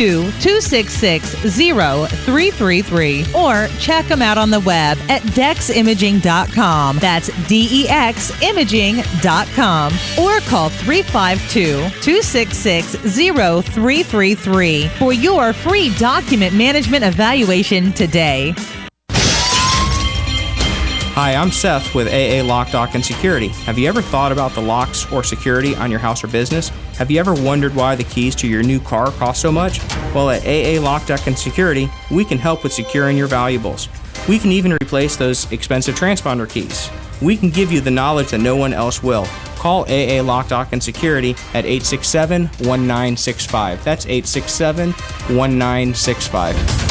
352-266-0333 or check them out on the web at deximaging.com. That's DEXimaging.com or call 352-266-0333 for your free document management evaluation today. Hi, I'm Seth with AA Lock, Dock, and Security. Have you ever thought about the locks or security on your house or business? Have you ever wondered why the keys to your new car cost so much? Well, at AA Lock, Dock, and Security, we can help with securing your valuables. We can even replace those expensive transponder keys. We can give you the knowledge that no one else will. Call AA Lock, Dock, and Security at 867-1965. That's 867-1965.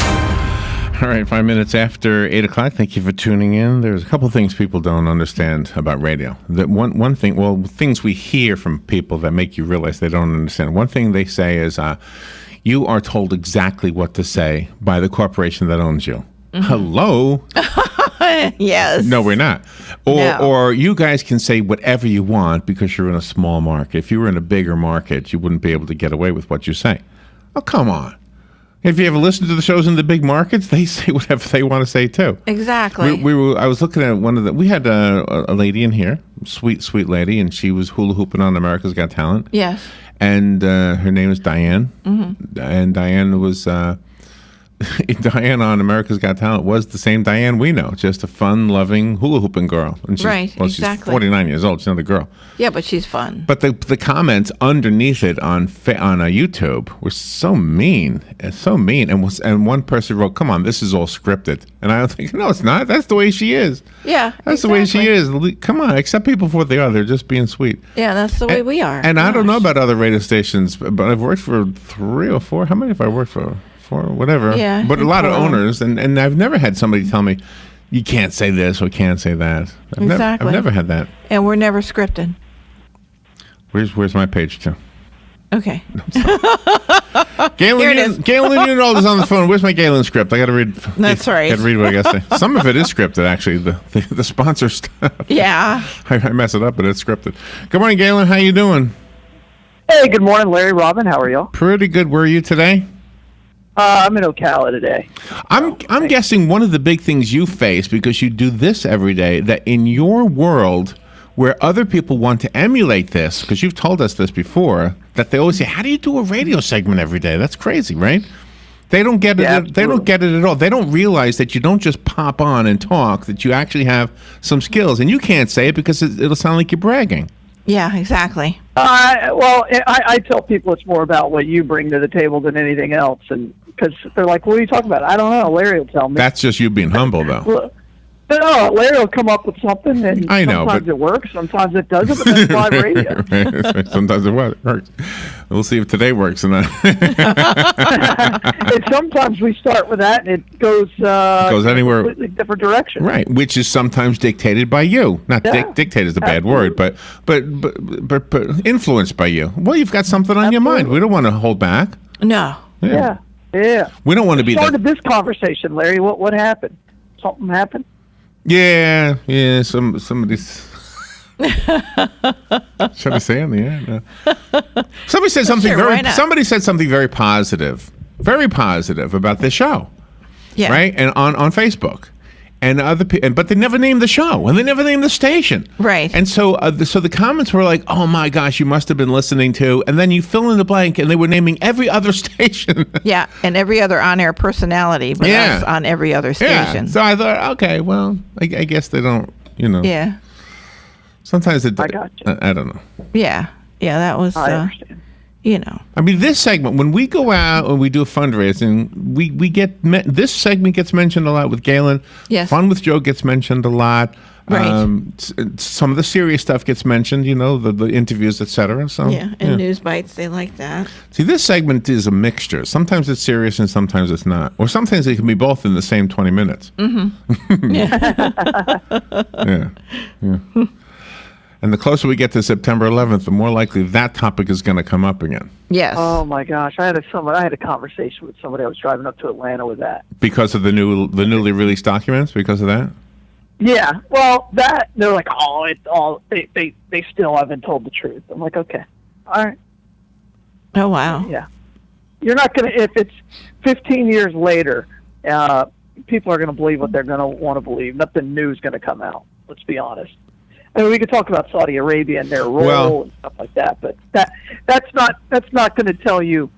All right, 5 minutes after 8 o'clock. Thank you for tuning in. There's a couple of things people don't understand about radio. That one thing, well, things we hear from people that make you realize they don't understand. One thing they say is, you are told exactly what to say by the corporation that owns you. Mm-hmm. Hello? Yes. No, we're not. Or you guys can say whatever you want because you're in a small market. If you were in a bigger market, you wouldn't be able to get away with what you say. Oh, come on. If you ever listen to the shows in the big markets, they say whatever they want to say too. Exactly. I was looking at one of the. We had a lady in here, sweet lady, and she was hula hooping on America's Got Talent. Yes. And her name is Diane. Mm-hmm. And Diane was Diane on America's Got Talent was the same Diane we know, just a fun-loving hula hooping girl. And she's, right. Exactly. She's 49 years old. She's not a girl. Yeah, but she's fun. But the comments underneath it on YouTube were so mean, and one person wrote, "Come on, this is all scripted." And I was thinking, no, it's not. That's the way she is. Yeah, that's the way she is. Come on, accept people for what they are. They're just being sweet. Yeah, that's the way we are. And I don't know about other radio stations, but I've worked for 3 or 4. How many have I worked for? Whatever. Yeah, but a lot of owners, and I've never had somebody tell me, you can't say this or can't say that. I've never had that. And we're never scripted. Where's my page 2? Okay. Galen Unold is on the phone. Where's my Galen script? I got to read. That's right. Got to read what I got to say. Some of it is scripted, actually. The sponsor stuff. Yeah. I mess it up, but it's scripted. Good morning, Galen. How you doing? Hey, good morning, Larry, Robin. How are y'all? Pretty good. Where are you today? I'm in Ocala today. I'm guessing one of the big things you face, because you do this every day, that in your world where other people want to emulate this, because you've told us this before, that they always say, how do you do a radio segment every day? That's crazy, right? They don't get it. Yeah, they don't get it at all. They don't realize that you don't just pop on and talk, that you actually have some skills. And you can't say it because it'll sound like you're bragging. Yeah, exactly. I tell people it's more about what you bring to the table than anything else, and because they're like, "What are you talking about?" I don't know. Larry will tell me. That's just you being humble, though. Well, no, Larry will come up with something, and I know, sometimes it works, sometimes it doesn't, but that's live radio. Sometimes it works. We'll see if today works or not. And sometimes we start with that, and it goes anywhere, in a completely different direction. Right, which is sometimes dictated by you. Not dictated is a bad word, but influenced by you. Well, you've got something on your mind. We don't want to hold back. No. Yeah. We don't want to be started this conversation, Larry. What happened? Something happened? Yeah. Somebody's. Should I say on the air? No. Somebody said something Somebody said something very positive about this show. Yeah. Right, and on Facebook, and other people, but they never named the show, and they never named the station. Right. And so, the comments were like, "Oh my gosh, you must have been listening to," and then you fill in the blank, and they were naming every other station. Yeah, and every other on-air personality, but us on every other station. Yeah. So I thought, okay, well, I guess they don't, Yeah. Sometimes I got you. I don't know. Yeah, that was. I understand. I mean, this segment, when we go out and we do a fundraising, we get this segment gets mentioned a lot with Galen. Yes. Fun with Joe gets mentioned a lot. Right. Some of the serious stuff gets mentioned, the interviews, etc. So and News Bites, they like that. See, this segment is a mixture. Sometimes it's serious and sometimes it's not. Or sometimes it can be both in the same 20 minutes. Mm-hmm. Yeah. And the closer we get to September 11th, the more likely that topic is going to come up again. Yes. Oh my gosh, I had a conversation with somebody. I was driving up to Atlanta with that. Because of the newly released documents. Because of that. Yeah. Well, they're like, they still haven't told the truth. I'm like, okay, all right. Oh wow. Yeah. you're not going to, if it's 15 years later, people are going to believe what they're going to want to believe. Nothing new is going to come out. Let's be honest. I mean, we could talk about Saudi Arabia and their role and stuff like that, but that's not going to tell you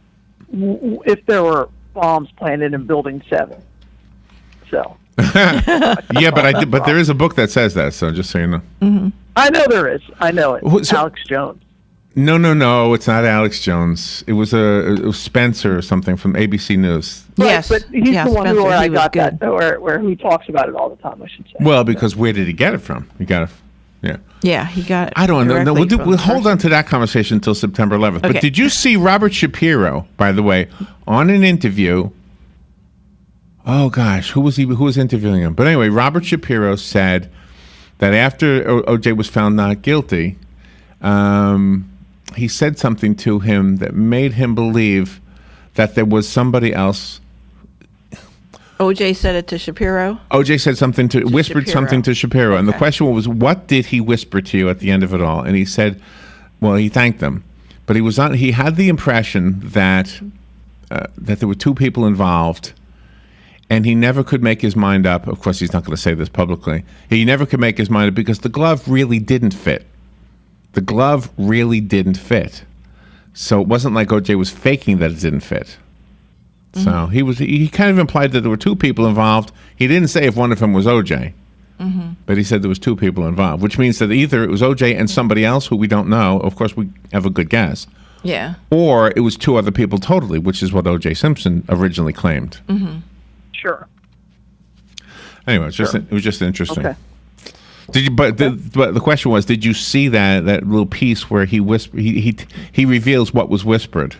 if there were bombs planted in Building 7. So. Yeah, but there is a book that says that. So just so you know. Mm-hmm. I know there is. I know it. Alex Jones. No, it's not Alex Jones. It was Spencer or something from ABC News. Yes, but he's the one Spencer, where I got good. that, where he talks about it all the time, I should say. Well, because where did he get it from? He got it. Yeah. Yeah, he got it. I don't know. No, we'll hold on on to that conversation until September 11th. Okay. But did you see Robert Shapiro, by the way, on an interview? Oh gosh, who was interviewing him? But anyway, Robert Shapiro said that after OJ was found not guilty, he said something to him that made him believe that there was somebody else. OJ said it to Shapiro? OJ said something whispered Shapiro. something to Shapiro. Okay. And the question was, what did he whisper to you at the end of it all? And he said, well, he thanked them. But he had the impression that there were two people involved, and he never could make his mind up. Of course, he's not going to say this publicly. He never could make his mind up because the glove really didn't fit. The glove really didn't fit. So it wasn't like OJ was faking that it didn't fit. So he kind of implied that there were two people involved. He didn't say if one of them was OJ, but he said there was two people involved, which means that either it was OJ and somebody else who we don't know. Of course, we have a good guess. Yeah. Or it was two other people totally, which is what OJ Simpson originally claimed. Mm-hmm. Sure. Anyway, it was just interesting. Okay. Did you? But the question was, did you see that little piece where he reveals what was whispered?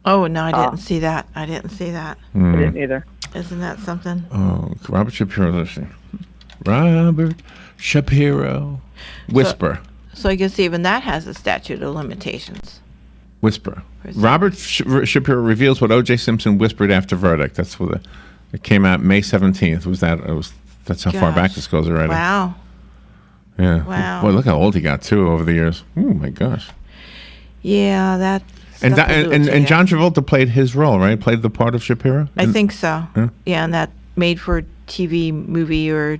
Oh, no, I didn't see that. I didn't see that. I didn't either. Isn't that something? Oh, Robert Shapiro. Let's see. Robert Shapiro. Whisper. So I guess even that has a statute of limitations. Whisper. Robert Shapiro reveals what O.J. Simpson whispered after verdict. That's what it came out May 17th. That's how far back this goes already. Wow. Yeah. Wow. Boy, look how old he got too over the years. Oh my gosh. Yeah, that. And John Travolta played his role, right? Played the part of Shapiro. I think so. Yeah, and that made for TV movie or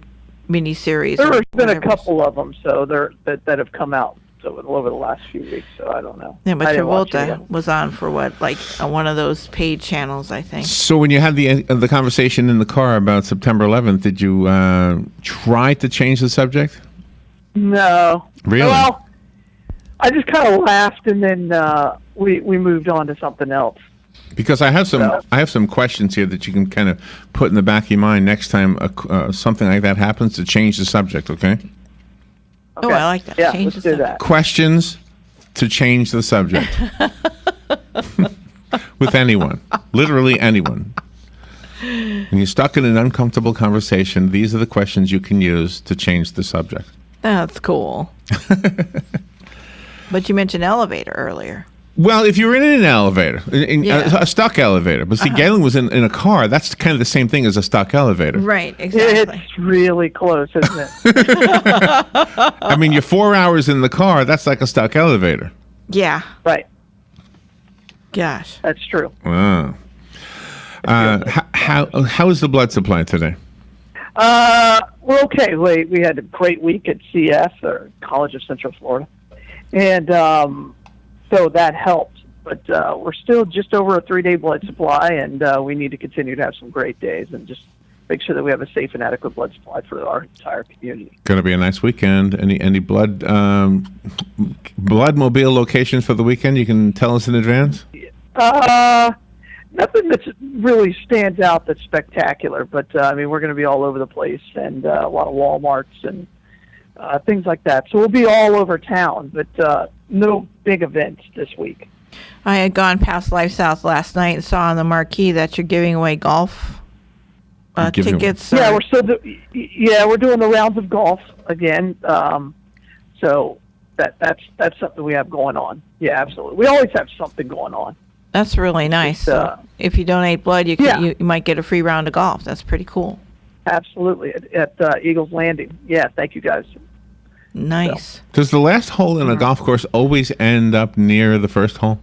miniseries. There or have been a whatever. couple of them, so that have come out over the last few weeks. So I don't know. Yeah, but I didn't watch it Travolta yet. was on for what, like one of those paid channels, I think. So when you had the conversation in the car about September 11th, did you try to change the subject? No. Really? Well, I just kind of laughed, and then we moved on to something else. Because I have some questions here that you can kind of put in the back of your mind next time something like that happens to change the subject. Okay. Oh, I like that. Yeah, Change let's the do that. Questions to change the subject with anyone, literally anyone. When you're stuck in an uncomfortable conversation, these are the questions you can use to change the subject. That's cool. But you mentioned elevator earlier. Well, if you're in an elevator, a stuck elevator, but see, Galen was in a car. That's kind of the same thing as a stuck elevator. Right, exactly. It's really close, isn't it? I mean, you're 4 hours in the car. That's like a stuck elevator. Yeah. Right. Gosh. That's true. Wow. How is the blood supply today? We're okay. We had a great week at CS, or College of Central Florida, and so that helped. But we're still just over a 3-day blood supply, and we need to continue to have some great days and just make sure that we have a safe and adequate blood supply for our entire community. Going to be a nice weekend. Any blood mobile locations for the weekend you can tell us in advance? Nothing that really stands out that's spectacular, but I mean, we're going to be all over the place, and a lot of Walmarts and things like that. So we'll be all over town, but no big events this week. I had gone past LifeSouth last night and saw on the marquee that you're giving away golf tickets. Yeah, we're doing the rounds of golf again. So that's something we have going on. Yeah, absolutely. We always have something going on. That's really nice. So if you donate blood, you might get a free round of golf. That's pretty cool. Absolutely. At Eagles Landing. Yeah, thank you guys. Nice. So. Does the last hole in a golf course always end up near the first hole?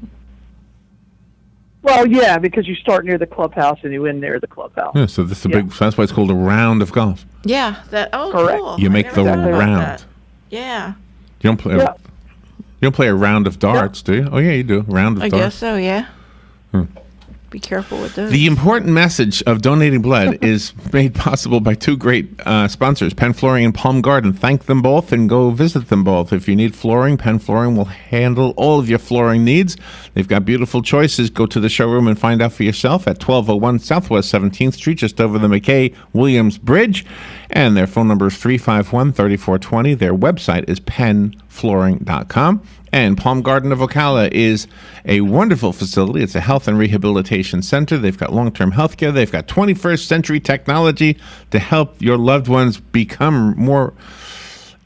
Well, yeah, because you start near the clubhouse and you end near the clubhouse. Yeah, so this is that's why it's called a round of golf. Yeah. Correct. Cool. You make the Exactly right. round. Yeah. You don't play. You don't play a round of darts, do you? Oh yeah, you do. Round of I darts. guess so. Yeah. Be careful with those. The important message of donating blood is made possible by two great sponsors, Penn Flooring and Palm Garden. Thank them both and go visit them both. If you need flooring, Penn Flooring will handle all of your flooring needs. They've got beautiful choices. Go to the showroom and find out for yourself at 1201 Southwest 17th Street, just over the McKay-Williams Bridge. And their phone number is 351-3420. Their website is pennflooring.com. And Palm Garden of Ocala is a wonderful facility. It's a health and rehabilitation center. They've got long-term health care. They've got 21st century technology to help your loved ones become more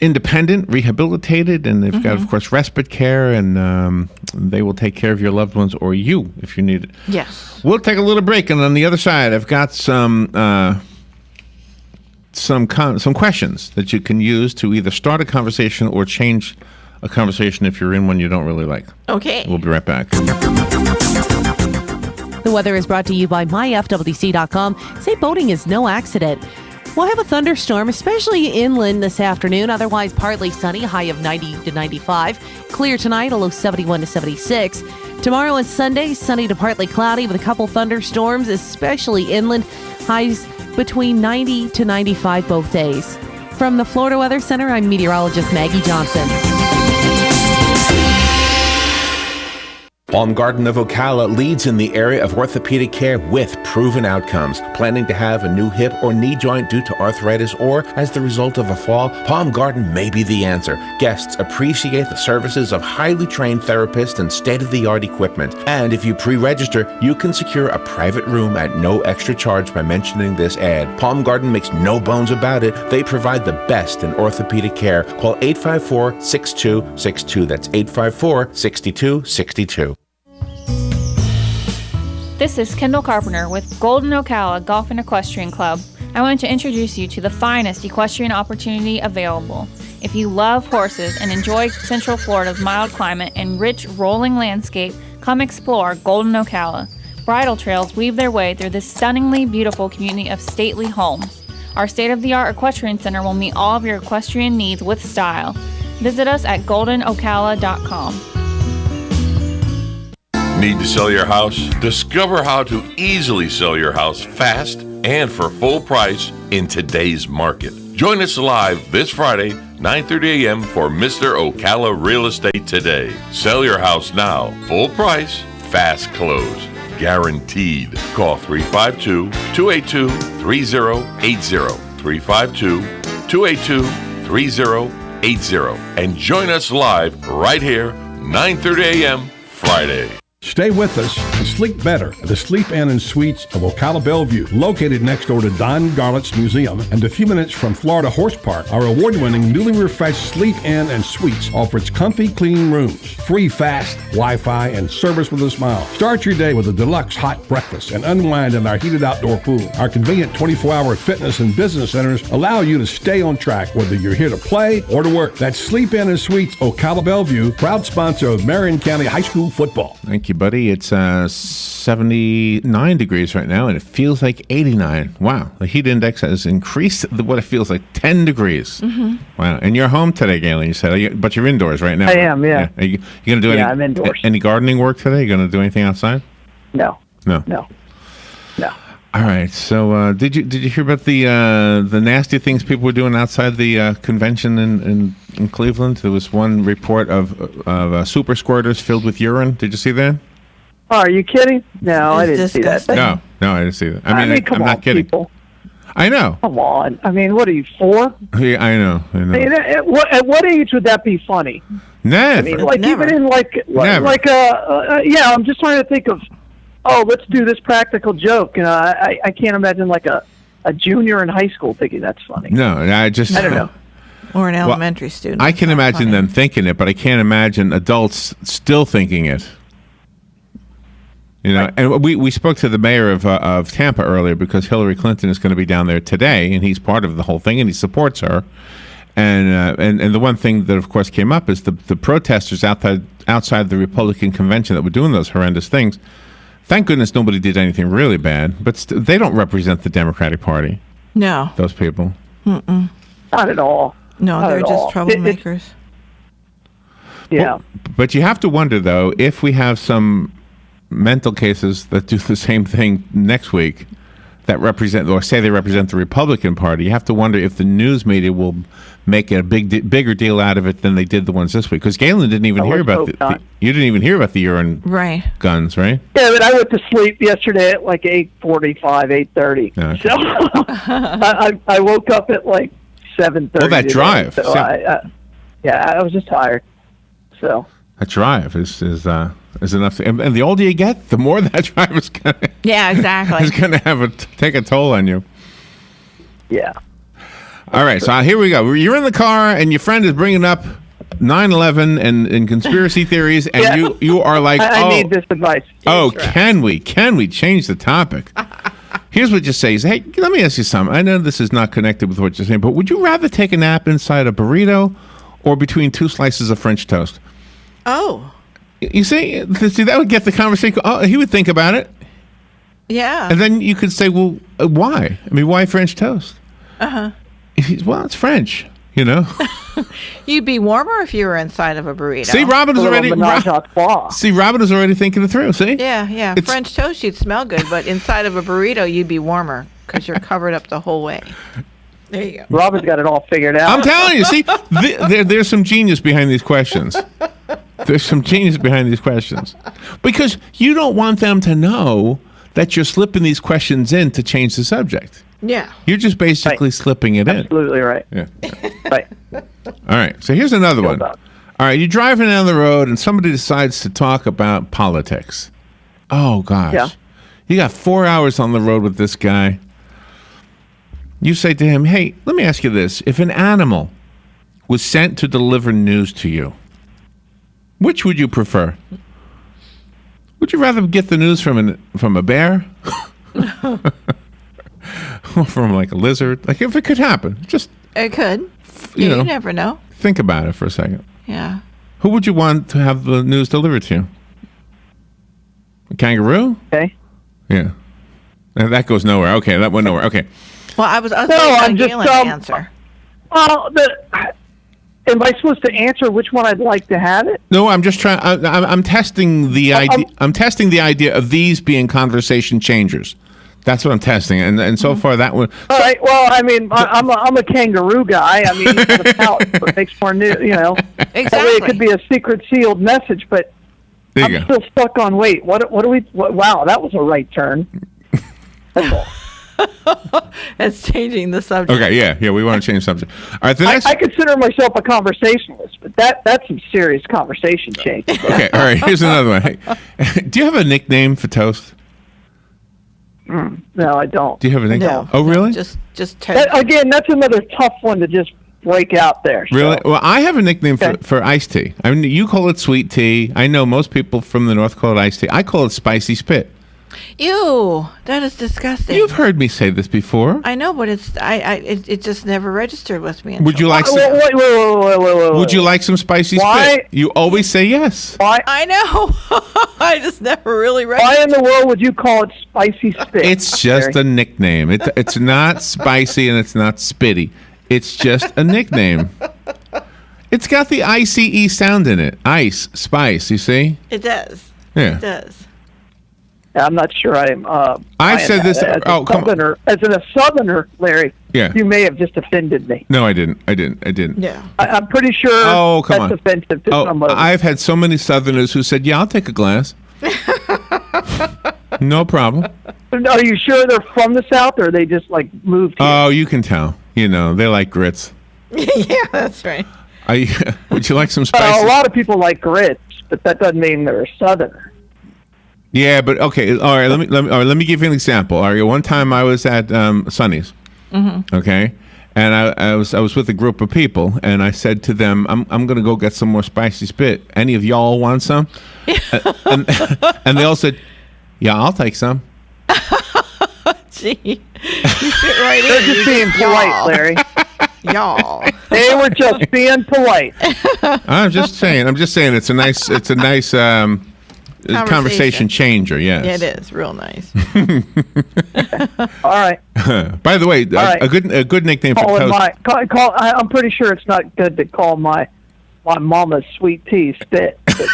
independent, rehabilitated. And they've got, of course, respite care. And they will take care of your loved ones or you if you need it. Yes. We'll take a little break. And on the other side, I've got some questions that you can use to either start a conversation or change a conversation if you're in one you don't really like. Okay. We'll be right back. The weather is brought to you by myfwc.com. Say boating is no accident. We'll have a thunderstorm, especially inland this afternoon. Otherwise, partly sunny, high of 90 to 95. Clear tonight, a low 71 to 76. Tomorrow and Sunday, sunny to partly cloudy with a couple thunderstorms, especially inland. Highs between 90 to 95 both days. From the Florida Weather Center, I'm meteorologist Maggie Johnson. Palm Garden of Ocala leads in the area of orthopedic care with proven outcomes. Planning to have a new hip or knee joint due to arthritis or as the result of a fall? Palm Garden may be the answer. Guests appreciate the services of highly trained therapists and state-of-the-art equipment. And if you pre-register, you can secure a private room at no extra charge by mentioning this ad. Palm Garden makes no bones about it. They provide the best in orthopedic care. Call 854-6262. That's 854-6262. This is Kendall Carpenter with Golden Ocala Golf and Equestrian Club. I want to introduce you to the finest equestrian opportunity available. If you love horses and enjoy Central Florida's mild climate and rich rolling landscape, come explore Golden Ocala. Bridle trails weave their way through this stunningly beautiful community of stately homes. Our state-of-the-art equestrian center will meet all of your equestrian needs with style. Visit us at goldenocala.com. Need to sell your house? Discover how to easily sell your house fast and for full price in today's market. Join us live this Friday, 9:30 a.m. for Mr. Ocala Real Estate Today. Sell your house now. Full price, fast close. Guaranteed. Call 352-282-3080. 352-282-3080. And join us live right here, 9:30 a.m. Friday. Stay with us and sleep better at the Sleep Inn and Suites of Ocala Bellevue, located next door to Don Garlett's Museum and a few minutes from Florida Horse Park. Our award-winning, newly refreshed Sleep Inn and Suites offers comfy, clean rooms, free fast Wi-Fi, and service with a smile. Start your day with a deluxe hot breakfast and unwind in our heated outdoor pool. Our convenient 24-hour fitness and business centers allow you to stay on track whether you're here to play or to work. That's Sleep Inn and Suites Ocala Bellevue, proud sponsor of Marion County High School football. Thank you, buddy. It's 79 degrees right now, and it feels like 89. Wow. The heat index has increased what it feels like 10 degrees. Mm-hmm. Wow. And you're home today, Galen, you said, but you're indoors right now. I am, yeah. Are you going to do I'm indoors. any gardening work today? You going to do anything outside? No. No. All right. So, did you hear about the nasty things people were doing outside the convention in Cleveland? There was one report of super squirters filled with urine. Did you see that? Oh, are you kidding? No, I didn't see that. No, I didn't see that. I mean, come I'm on, not kidding. People. I know. Come on. I mean, what are you, 4? Yeah, I know. I mean, at what age would that be funny? Never. I mean, like Never. even in I'm just trying to think of, let's do this practical joke. You know, I can't imagine like a junior in high school thinking that's funny. No, I don't know. Or an elementary student. I can imagine them thinking it, but I can't imagine adults still thinking it. You know, right. And we spoke to the mayor of Tampa earlier because Hillary Clinton is going to be down there today, and he's part of the whole thing, and he supports her. And the one thing that, of course, came up is the protesters outside the Republican convention that were doing those horrendous things. Thank goodness nobody did anything really bad, but they don't represent the Democratic Party. No. Those people. Mm-mm. Not at all. No, Not they're at just all. troublemakers. Yeah. But you have to wonder, though, if we have some mental cases that do the same thing next week that represent, or say they represent the Republican Party, you have to wonder if the news media will make a bigger deal out of it than they did the ones this week. Because Galen didn't even hear about you didn't even hear about the urine guns, right? Yeah, but I went to sleep yesterday at like 8:45, 8:30. Okay. So I woke up at like 7:30. Well, that today. drive. So I was just tired. So that drive is enough. And the older you get, the more that drive is gonna. Yeah, exactly. Is gonna take a toll on you. Yeah. All right, so here we go. You're in the car, and your friend is bringing up 9/11 and conspiracy theories, and you are like, I need this advice. Can we change the topic? Here's what you say. Hey, let me ask you something. I know this is not connected with what you're saying, but would you rather take a nap inside a burrito or between two slices of French toast? Oh. You see, that would get the conversation. Oh, he would think about it. Yeah. And then you could say, well, why? I mean, why French toast? Uh-huh. Well, it's French, you know. You'd be warmer if you were inside of a burrito. See, Robin is already thinking it through. See? Yeah. French toast, you'd smell good, but inside of a burrito, you'd be warmer because you're covered up the whole way. There you go. Robin's got it all figured out. I'm telling you. See, there's some genius behind these questions. There's some genius behind these questions because you don't want them to know that you're slipping these questions in to change the subject. Yeah. You're just basically slipping it in. Absolutely right. Yeah. Right. All right. So here's another one. All right. You're driving down the road and somebody decides to talk about politics. Oh, gosh. Yeah. You got 4 hours on the road with this guy. You say to him, hey, let me ask you this. If an animal was sent to deliver news to you, which would you prefer? Would you rather get the news from a bear? Or from like a lizard? Like if it could happen. Just it could. You never know. Think about it for a second. Yeah. Who would you want to have the news delivered to you? A kangaroo? Okay. Yeah. That goes nowhere. Okay, that went nowhere. Okay. Well, I was I'm Galen's just answer. Am I supposed to answer which one I'd like to have it? No, I'm just trying. I'm testing the idea. I'm testing the idea of these being conversation changers. That's what I'm testing, and so far that one. All right. Well, I mean, I'm a kangaroo guy. I mean, the pouch, so it makes more news. You know, exactly. That way it could be a secret sealed message, but I'm still stuck on. Wait, what do we? Wow, that was a right turn. That's all. It's changing the subject. Okay, yeah, we want to change the subject. All right, the next. I consider myself a conversationalist, but that's some serious conversation change. Okay, all right. Here's another one. Hey, do you have a nickname for toast? No, I don't. Do you have a nickname? No. Oh, really? Just again, that's another tough one to just break out there. So. Really? Well, I have a nickname for iced tea. I mean, you call it sweet tea. I know most people from the north call it iced tea. I call it spicy spit. Ew, that is disgusting. You've heard me say this before. I know, but it just never registered with me. Would you like some? Wait. Would you like some spicy spit? You always say yes. Why? I know. I just never really registered. Why in the world would you call it spicy spit? It's just a nickname. It's not spicy and it's not spitty. It's just a nickname. It's got the ICE sound in it. Ice, spice, you see? It does. Yeah. It does. I'm not sure I'm. I've said this. As a southerner, Larry. Yeah. You may have just offended me. No, I didn't. Yeah. I'm pretty sure. Oh, come that's on. offensive to somebody. I've had so many Southerners who said, "Yeah, I'll take a glass." No problem. Are you sure they're from the South, or they just like moved here? Oh, you can tell. You know, they like grits. Yeah, that's right. Would you like some spicy? A lot of people like grits, but that doesn't mean they're a Southerner. Yeah, but okay. All right, let me give you an example. All right, one time I was at Sonny's. Mm-hmm. Okay, and I was with a group of people, and I said to them, "I'm going to go get some more spicy spit. Any of y'all want some?" and they all said, "Yeah, I'll take some." Gee, you fit right in. They're just being polite, Larry. Y'all. They were just being polite. I'm just saying. It's a nice. conversation changer. Yes, Yeah, it is real nice. All right. By the way, right. a good nickname for Calling Toast. I'm pretty sure it's not good to call my mama's sweet tea spit. Okay,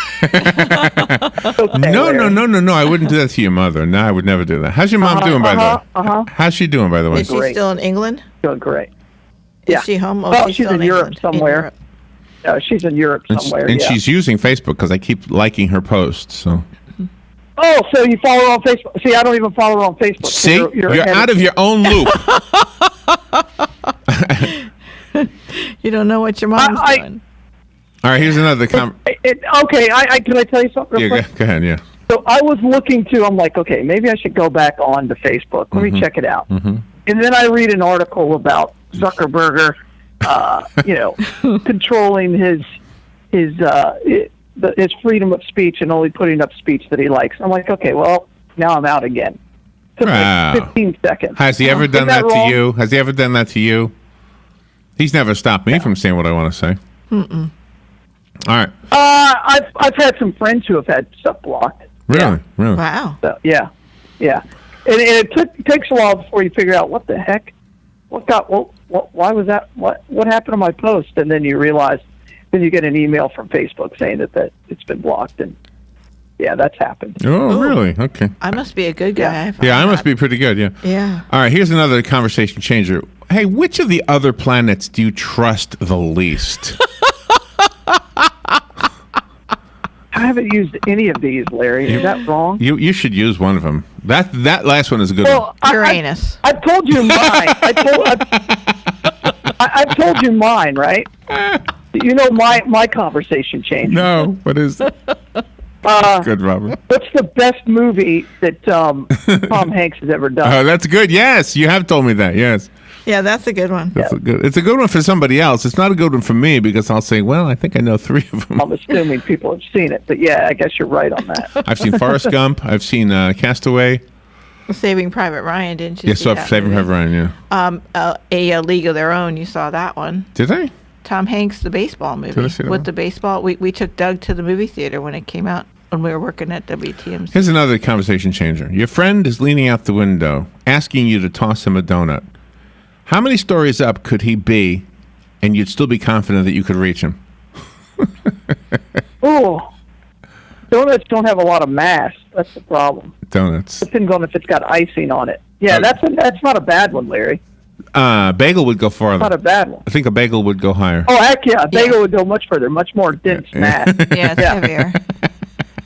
No. I wouldn't do that to your mother. No, I would never do that. How's your mom doing, by the way? How's she doing, by the way? Is she still in England? Doing great. Is she home? Oh, Well, she's she's still in Europe England. somewhere. She's in Europe somewhere. And yeah. she's using Facebook because I keep liking her posts. So Oh, so you follow her on Facebook? See, I don't even follow her on Facebook. So see, you're ahead out of your own loop. You don't know what your mom's doing. All right, here's another Okay, can I tell you something real quick? Go ahead, yeah. So I was looking to, I'm like, okay, maybe I should go back on to Facebook. Let me check it out. And then I read an article about Zuckerberg, controlling his freedom of speech and only putting up speech that he likes. I'm like, okay, well, now I'm out again. Took Wow. like 15 seconds. Has he ever done Isn't that to wrong? you? Has he ever done that to you? He's never stopped me from saying what I want to say. Mm-mm. All right. I've had some friends who have had stuff blocked. Really? Really? Wow. So, yeah. And it takes a while before you figure out what the heck, why was that? What happened to my post? And then you realize, then you get an email from Facebook saying that it's been blocked, and yeah, that's happened. Oh, really? Okay. I must be a good guy. Yeah, I must be pretty good. Yeah. Yeah. All right. Here's another conversation changer. Hey, which of the other planets do you trust the least? I haven't used any of these, Larry. Is that wrong? You should use one of them. That last one is a good one. Uranus. I've told you mine. I've told you mine, right? You know my conversation changed. No, what is it? Good, Robert. What's the best movie that Tom Hanks has ever done? Oh, that's good. Yes, you have told me that. Yes. Yeah, that's a good one. It's a good one for somebody else. It's not a good one for me because I'll say, well, I think I know three of them. I'm assuming people have seen it, but yeah, I guess you're right on that. I've seen Forrest Gump. I've seen Castaway. Saving Private Ryan, didn't you? Yes, see so that Saving movie? Private Ryan, yeah. A League of Their Own. You saw that one? Did I? Tom Hanks, the baseball movie. Did I see that With one? the baseball, we took Doug to the movie theater when it came out when we were working at WTMC. Here's another conversation changer. Your friend is leaning out the window, asking you to toss him a donut. How many stories up could he be, and you'd still be confident that you could reach him? Oh, donuts don't have a lot of mass. That's the problem. Donuts. Depends on if it's got icing on it. Yeah, that's not a bad one, Larry. Bagel would go farther. Not a bad one. I think a bagel would go higher. Oh, heck yeah. Bagel would go much further, much more dense mass. Yeah, it's heavier.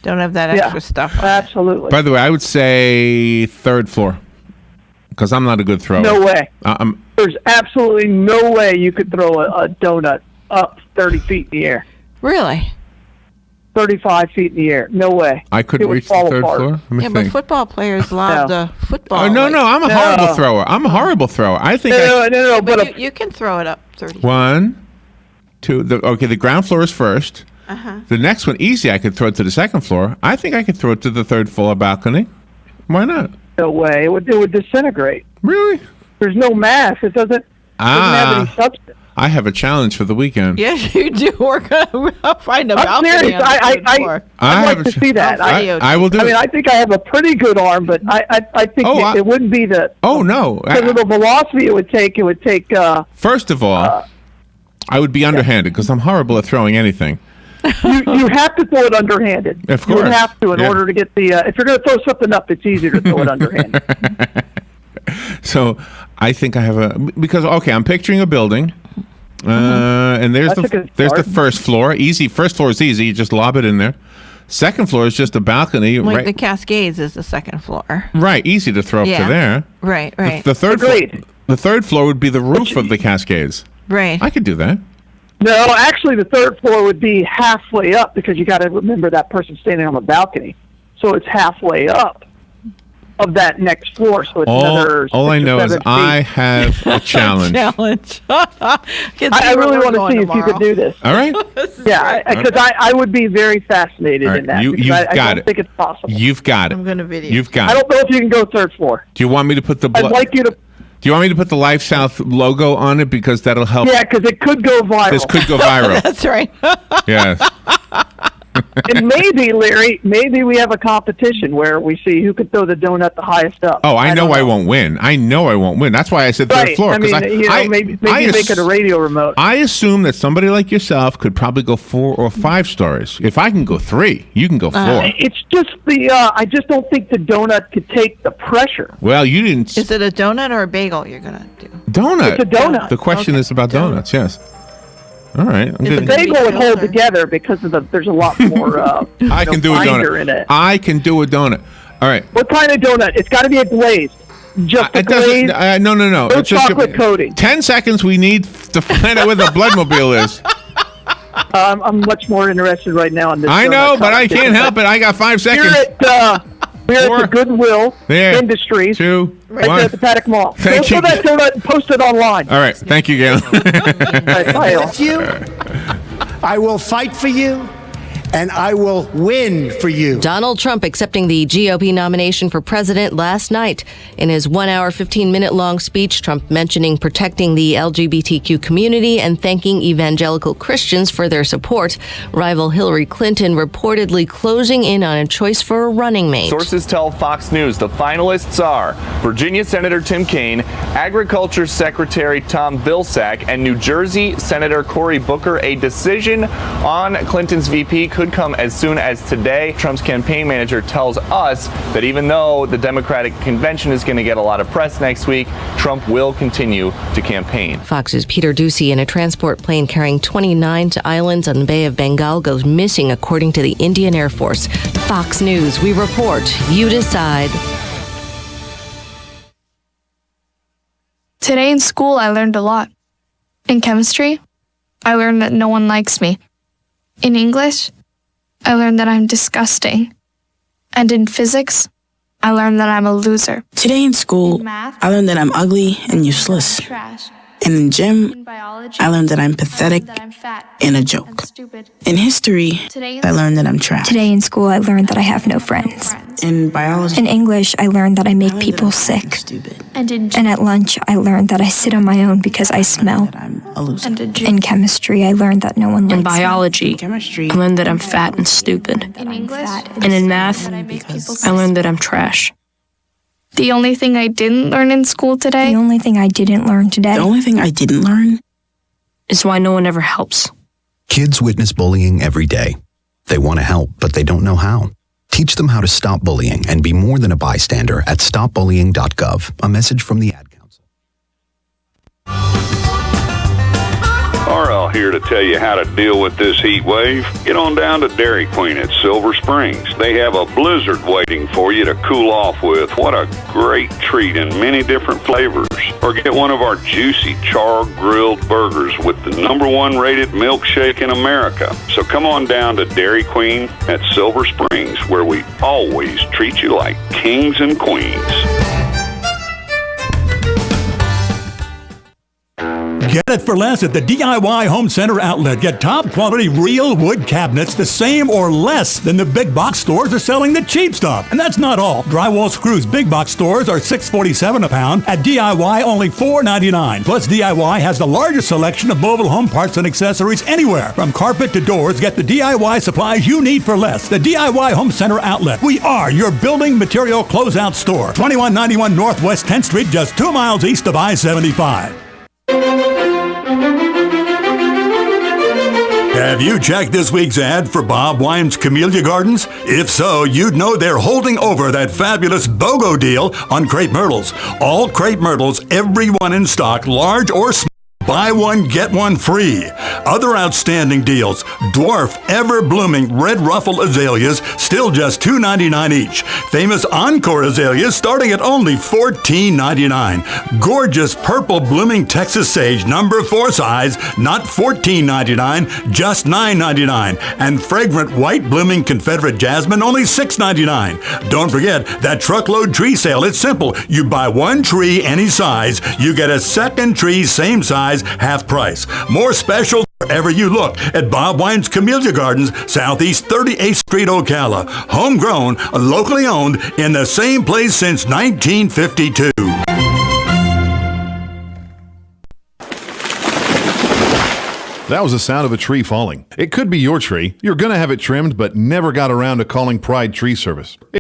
Don't have that extra stuff. Absolutely. By the way, I would say third floor because I'm not a good thrower. No way. I'm There's absolutely no way you could throw a donut up 30 feet in the air. Really? 35 feet in the air. No way. I couldn't It would reach the fall third apart. floor. Let me Yeah, but think. football players love the football. Oh, no, like- I'm a horrible thrower. I'm a horrible thrower. I think No, But you can throw it up 30. 1, 2. The ground floor is first. Uh-huh. The next one, easy. I could throw it to the second floor. I think I could throw it to the third floor balcony. Why not? No way. It would disintegrate. Really? There's no mass. It doesn't have any substance. I have a challenge for the weekend. Yes, you do. We're going to find a I'm balcony serious. on the third floor. I'd like to see that. I will do I mean, it. I think I have a pretty good arm, but I think it wouldn't be the Oh, no. because of the velocity it would take. It would take. First of all, I would be underhanded because I'm horrible at throwing anything. You have to throw it underhanded. Of You course. have to in Yeah. order to get the. If you're going to throw something up, it's easier to throw it underhanded. So I think I have because I'm picturing a building, and there's That's a good there's the start. first floor. Easy. First floor is easy. You just lob it in there. Second floor is just a balcony. Like right, the Cascades is the second floor. right. Easy to throw up Yeah. to there. Right, right. The third floor. Agreed. The third floor would be the roof of the Cascades. Right. I could do that. No, actually, the third floor would be halfway up because you got to remember that person standing on the balcony. So it's halfway up of that next floor. So it's another. All I 6 or know is 7 feet. I have a challenge. Challenge. I really want to see if you could do this. All right. Yeah, because I would be very fascinated All in that. right, because you've I got don't it. think it's possible. You've got it. I'm going to video. You've got I it. don't know if you can go third floor. Do you want me to put the? I'd like you to. Do you want me to put the LifeSouth logo on it because that'll help? Yeah, because it could go viral. This could go viral. That's right. Yes. And maybe, Larry, maybe we have a competition where we see who can throw the donut the highest up. Oh, I know I won't win. I know I won't win. That's why I said third floor. I mean, maybe make it a radio remote. I assume that somebody like yourself could probably go 4 or 5 stories. If I can go 3, you can go 4. It's just I just don't think the donut could take the pressure. Well, you didn't. Is it a donut or a bagel you're going to do? Donut. It's a donut. The question is about donuts, yes. All right. The bagel would hold together because of there's a lot more I can do a donut. in it. I can do a donut. All right. What kind of donut? It's got to be a glazed. Just a glazed? No. No It's chocolate coating. 10 seconds we need to find out where the Bloodmobile is. I'm much more interested right now in this. I know, but I can't help it. I got 5 seconds. We're at the Goodwill Industries. 2, right 1. there at the Paddock Mall. Thank Throw you. that donut and post it online. All right. Thank you, Galen. With you, I will fight for you, and I will win for you. Donald Trump accepting the GOP nomination for president last night. In his 1 hour, 15-minute long speech, Trump mentioning protecting the LGBTQ community and thanking evangelical Christians for their support. Rival Hillary Clinton reportedly closing in on a choice for a running mate. Sources tell Fox News the finalists are Virginia Senator Tim Kaine, Agriculture Secretary Tom Vilsack, and New Jersey Senator Cory Booker. A decision on Clinton's VP could come as soon as today. Trump's campaign manager tells us that even though the Democratic convention is going to get a lot of press next week, Trump will continue to campaign. Fox's Peter Doocy in a transport plane carrying 29 to islands on the Bay of Bengal goes missing, according to the Indian Air Force. Fox News, we report, you decide. Today in school, I learned a lot. In chemistry, I learned that no one likes me. In English, I learned that I'm disgusting. And in physics, I learned that I'm a loser. Today in school, I learned that I'm ugly and useless. And in gym, I learned that I'm pathetic and a joke. In history, I learned that I'm trash. Today in school, I learned that I have no friends. In biology, in English, I learned that I make people sick. And at lunch, I learned that I sit on my own because I smell. In chemistry, I learned that no one likes me. In biology, I learned that I'm fat and stupid. And in math, I learned that I'm trash. The only thing I didn't learn in school today? The only thing I didn't learn today? The only thing I didn't learn is why no one ever helps. Kids witness bullying every day. They want to help, but they don't know how. Teach them how to stop bullying and be more than a bystander at stopbullying.gov. A message from the Ad Council. RL here to tell you how to deal with this heat wave. Get on down to Dairy Queen at Silver Springs. They have a blizzard waiting for you to cool off with. What a great treat in many different flavors. Or get one of our juicy char-grilled burgers with the #1 rated milkshake in America. So come on down to Dairy Queen at Silver Springs, where we always treat you like kings and queens. Get it for less at the DIY Home Center outlet. Get top quality real wood cabinets the same or less than the big box stores are selling the cheap stuff. And that's not all. Drywall screws big box stores are $6.47 a pound. At DIY, only $4.99. Plus, DIY has the largest selection of mobile home parts and accessories anywhere. From carpet to doors, get the DIY supplies you need for less. The DIY Home Center outlet. We are your building material closeout store. 2191 Northwest 10th Street, just 2 miles east of I-75. Have you checked this week's ad for Bob Wine's Camellia Gardens? If so, you'd know they're holding over that fabulous BOGO deal on crepe myrtles. All crepe myrtles, every one in stock, large or small. Buy one, get one free. Other outstanding deals: dwarf, ever-blooming red ruffle azaleas, still just $2.99 each. Famous encore azaleas starting at only $14.99. Gorgeous purple blooming Texas sage, number 4 size, not $14.99, just $9.99. And fragrant white blooming Confederate jasmine, only $6.99. Don't forget that truckload tree sale. It's simple. You buy one tree any size, you get a second tree same size, half price. More special wherever you look at Bob Wine's Camellia Gardens, Southeast 38th Street, Ocala. Homegrown, locally owned, in the same place since 1952. That was the sound of a tree falling. It could be your tree. You're going to have it trimmed, but never got around to calling Pride Tree Service.